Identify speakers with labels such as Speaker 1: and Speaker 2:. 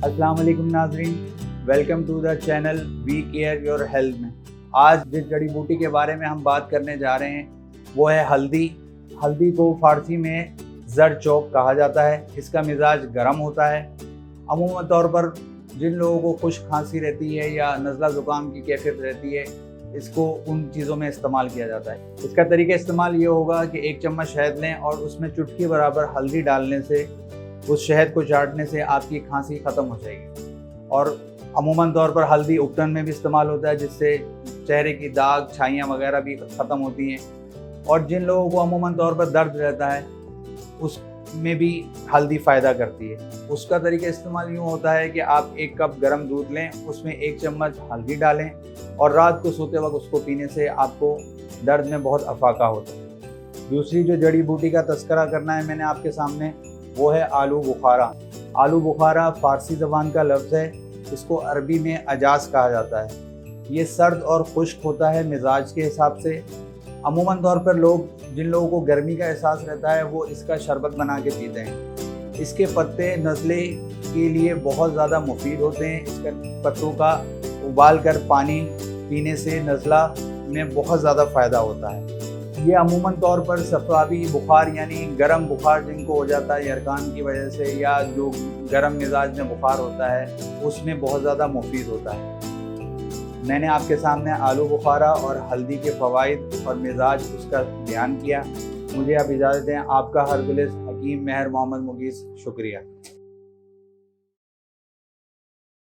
Speaker 1: السلام علیکم ناظرین، welcome to the channel we care your health میں۔ آج جس جڑی بوٹی کے بارے میں ہم بات کرنے جا رہے ہیں وہ ہے ہلدی۔ ہلدی کو فارسی میں زر چوک کہا جاتا ہے۔ اس کا مزاج گرم ہوتا ہے۔ عموماً طور پر جن لوگوں کو خشک کھانسی رہتی ہے یا نزلہ زکام کی کیفیت رہتی ہے، اس کو ان چیزوں میں استعمال کیا جاتا ہے۔ اس کا طریقہ استعمال یہ ہوگا کہ 1 چمچ شہد لیں اور اس میں چٹکی برابر ہلدی ڈالنے سے، اس شہد کو چاٹنے سے آپ کی کھانسی ختم ہو جائے گی۔ اور عموماً طور پر ہلدی اگٹن میں بھی استعمال ہوتا ہے، جس سے چہرے کی داغ چھائیاں وغیرہ بھی ختم ہوتی ہیں۔ اور جن لوگوں کو عموماً طور پر درد رہتا ہے اس میں بھی ہلدی فائدہ کرتی ہے۔ اس کا طریقہ استعمال یوں ہوتا ہے کہ آپ 1 کپ گرم دودھ لیں، اس میں 1 چمچ ہلدی ڈالیں اور رات کو سوتے وقت اس کو پینے سے آپ کو درد میں بہت افاقہ ہوتا ہے۔ دوسری جو جڑی بوٹی کا تذکرہ کرنا ہے میں نے آپ کے سامنے، وہ ہے آلو بخارا۔ آلو بخارا فارسی زبان کا لفظ ہے، اس کو عربی میں اجاز کہا جاتا ہے۔ یہ سرد اور خشک ہوتا ہے مزاج کے حساب سے۔ عموماً طور پر جن لوگوں کو گرمی کا احساس رہتا ہے وہ اس کا شربت بنا کے پیتے ہیں۔ اس کے پتے نزلے کے لیے بہت زیادہ مفید ہوتے ہیں۔ اس کے پتوں کا ابال کر پانی پینے سے نزلہ میں بہت زیادہ فائدہ ہوتا ہے۔ یہ عموماً طور پر صفراوی بخار یعنی گرم بخار جن کو ہو جاتا ہے یرکان کی وجہ سے، یا جو گرم مزاج میں بخار ہوتا ہے، اس میں بہت زیادہ مفید ہوتا ہے۔ میں نے آپ کے سامنے آلو بخارا اور ہلدی کے فوائد اور مزاج اس کا بیان کیا۔ مجھے اب اجازت دیں۔ آپ کا ہرگلز حکیم مہر محمد مغیث، شکریہ۔